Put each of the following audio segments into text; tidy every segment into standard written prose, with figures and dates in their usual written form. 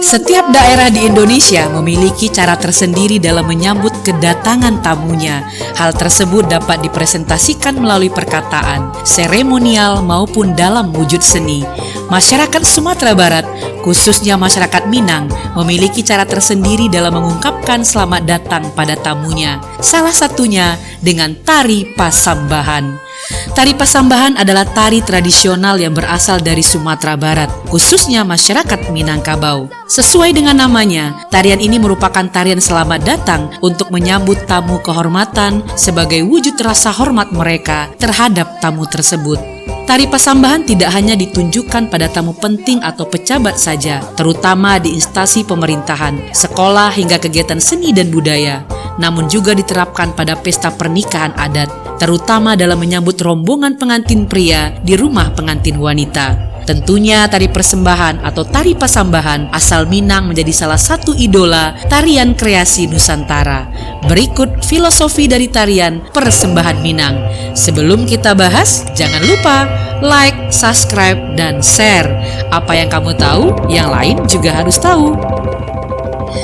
Setiap daerah di Indonesia memiliki cara tersendiri dalam menyambut kedatangan tamunya. Hal tersebut dapat dipresentasikan melalui perkataan, seremonial maupun dalam wujud seni. Masyarakat Sumatera Barat, khususnya masyarakat Minang, memiliki cara tersendiri dalam mengungkapkan selamat datang pada tamunya. Salah satunya dengan tari Pasambahan. Tari Pasambahan adalah tari tradisional yang berasal dari Sumatera Barat, khususnya masyarakat Minangkabau. Sesuai dengan namanya, tarian ini merupakan tarian selamat datang untuk menyambut tamu kehormatan sebagai wujud rasa hormat mereka terhadap tamu tersebut. Tari Pasambahan tidak hanya ditunjukkan pada tamu penting atau pejabat saja, terutama di instansi pemerintahan, sekolah hingga kegiatan seni dan budaya, namun juga diterapkan pada pesta pernikahan adat, terutama dalam menyambut rombongan pengantin pria di rumah pengantin wanita. Tentunya tari persembahan atau tari Pasambahan asal Minang menjadi salah satu idola tarian kreasi Nusantara. Berikut filosofi dari tarian persembahan Minang. Sebelum kita bahas, jangan lupa like, subscribe, dan share. Apa yang kamu tahu, yang lain juga harus tahu.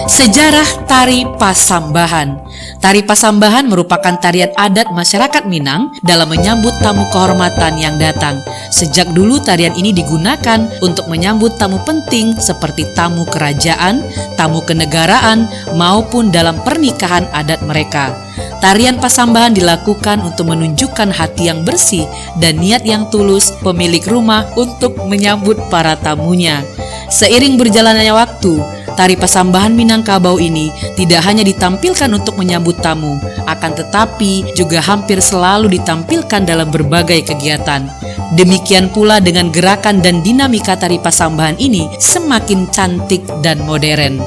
Sejarah tari Pasambahan. Tari Pasambahan merupakan tarian adat masyarakat Minang dalam menyambut tamu kehormatan yang datang. Sejak dulu tarian ini digunakan untuk menyambut tamu penting seperti tamu kerajaan, tamu kenegaraan, maupun dalam pernikahan adat mereka. Tarian Pasambahan dilakukan untuk menunjukkan hati yang bersih dan niat yang tulus pemilik rumah untuk menyambut para tamunya. Seiring berjalannya waktu, tari Pasambahan Minangkabau ini tidak hanya ditampilkan untuk menyambut tamu, akan tetapi juga hampir selalu ditampilkan dalam berbagai kegiatan. Demikian pula dengan gerakan dan dinamika tari Pasambahan ini semakin cantik dan modern.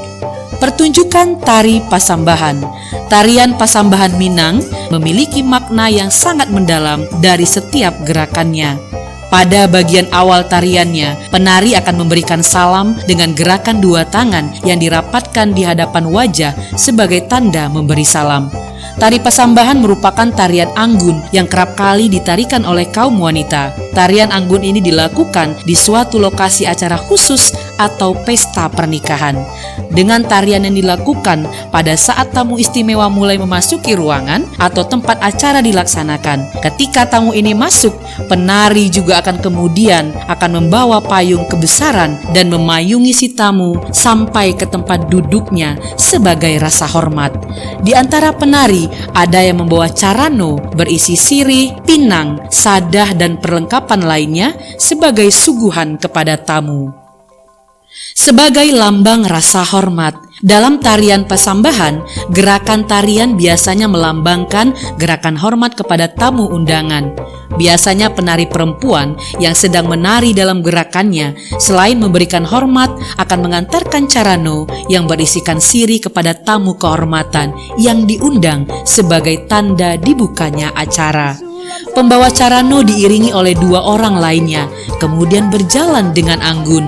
Pertunjukan tari Pasambahan. Tarian Pasambahan Minang memiliki makna yang sangat mendalam dari setiap gerakannya. Pada bagian awal tariannya, penari akan memberikan salam dengan gerakan dua tangan yang dirapatkan di hadapan wajah sebagai tanda memberi salam. Tari Pasambahan merupakan tarian anggun yang kerap kali ditarikan oleh kaum wanita. Tarian anggun ini dilakukan di suatu lokasi acara khusus atau pesta pernikahan. Dengan tarian yang dilakukan pada saat tamu istimewa mulai memasuki ruangan atau tempat acara dilaksanakan. Ketika tamu ini masuk, penari juga akan membawa payung kebesaran dan memayungi si tamu sampai ke tempat duduknya sebagai rasa hormat. Di antara penari, ada yang membawa carano berisi sirih, pinang, sadah, dan perlengkapan lainnya sebagai suguhan kepada tamu. Sebagai lambang rasa hormat, dalam tarian Pasambahan, gerakan tarian biasanya melambangkan gerakan hormat kepada tamu undangan. Biasanya penari perempuan yang sedang menari dalam gerakannya, selain memberikan hormat, akan mengantarkan carano yang berisikan sirih kepada tamu kehormatan yang diundang sebagai tanda dibukanya acara. Pembawa carano diiringi oleh dua orang lainnya, kemudian berjalan dengan anggun.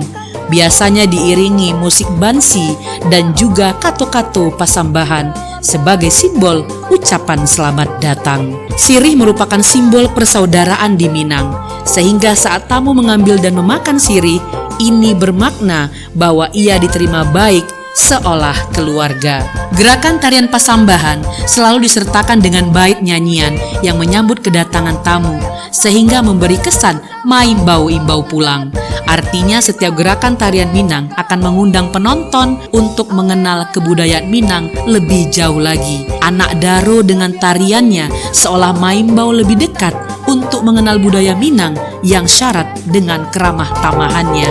Biasanya diiringi musik bansi dan juga kato-kato Pasambahan sebagai simbol ucapan selamat datang. Sirih merupakan simbol persaudaraan di Minang, sehingga saat tamu mengambil dan memakan sirih, ini bermakna bahwa ia diterima baik seolah keluarga. Gerakan tarian Pasambahan selalu disertakan dengan bait nyanyian yang menyambut kedatangan tamu, sehingga memberi kesan maimbau-imbau pulang. Artinya setiap gerakan tarian Minang akan mengundang penonton untuk mengenal kebudayaan Minang lebih jauh lagi. Anak Daro dengan tariannya seolah maimbau lebih dekat untuk mengenal budaya Minang yang syarat dengan keramah tamahannya.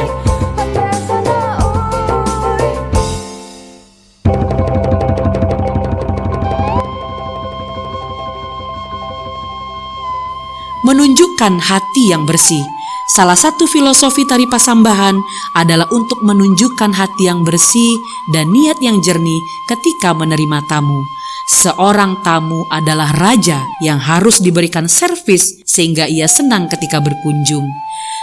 Menunjukkan hati yang bersih. Salah satu filosofi tari Pasambahan adalah untuk menunjukkan hati yang bersih dan niat yang jernih ketika menerima tamu. Seorang tamu adalah raja yang harus diberikan servis sehingga ia senang ketika berkunjung.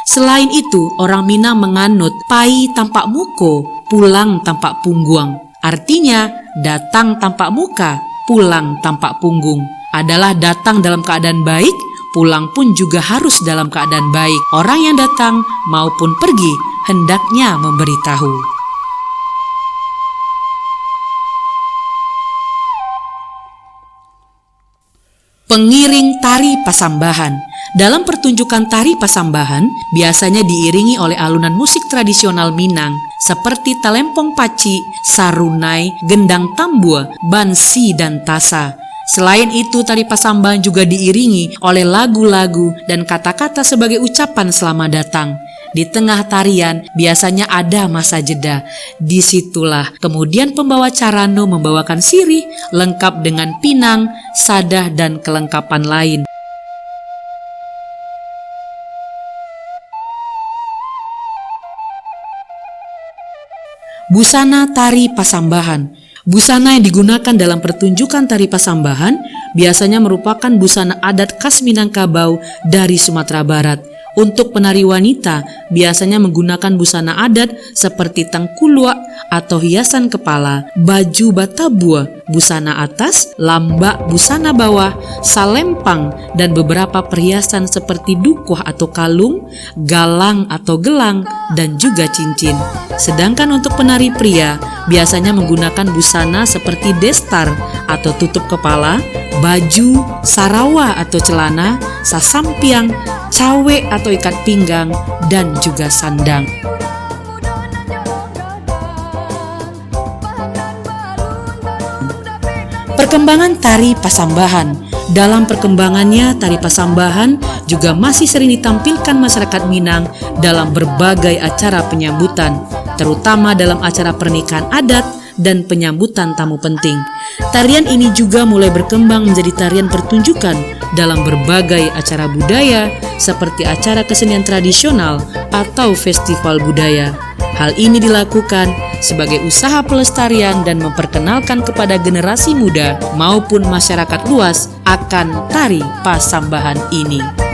Selain itu, orang Minang menganut pai tampak muko, pulang tampak punggung. Artinya, datang tampak muka, pulang tampak punggung. Adalah datang dalam keadaan baik, pulang pun juga harus dalam keadaan baik. Orang yang datang maupun pergi hendaknya memberitahu. Pengiring tari pasambahan. Dalam pertunjukan tari pasambahan, biasanya diiringi oleh alunan musik tradisional Minang seperti talempong paci, sarunai, gendang tambua, bansi, dan tasa. Selain itu, tari pasambahan juga diiringi oleh lagu-lagu dan kata-kata sebagai ucapan selamat datang. Di tengah tarian biasanya ada masa jeda. Disitulah kemudian pembawa carano membawakan sirih lengkap dengan pinang, sadah, dan kelengkapan lain. Busana tari pasambahan. Busana yang digunakan dalam pertunjukan tari pasambahan biasanya merupakan busana adat khas Minangkabau dari Sumatera Barat. Untuk penari wanita biasanya menggunakan busana adat seperti tangkulua atau hiasan kepala, baju batabua, busana atas, lambak busana bawah, salempang, dan beberapa perhiasan seperti dukuh atau kalung, galang atau gelang, dan juga cincin. Sedangkan untuk penari pria biasanya menggunakan busana seperti destar atau tutup kepala, baju, sarawa atau celana, sasampiang, cawe atau ikat pinggang, dan juga sandang. Perkembangan tari pasambahan. Dalam perkembangannya, tari pasambahan juga masih sering ditampilkan masyarakat Minang dalam berbagai acara penyambutan, terutama dalam acara pernikahan adat dan penyambutan tamu penting. Tarian ini juga mulai berkembang menjadi tarian pertunjukan dalam berbagai acara budaya seperti acara kesenian tradisional atau festival budaya. Hal ini dilakukan sebagai usaha pelestarian dan memperkenalkan kepada generasi muda maupun masyarakat luas akan tari pasambahan ini.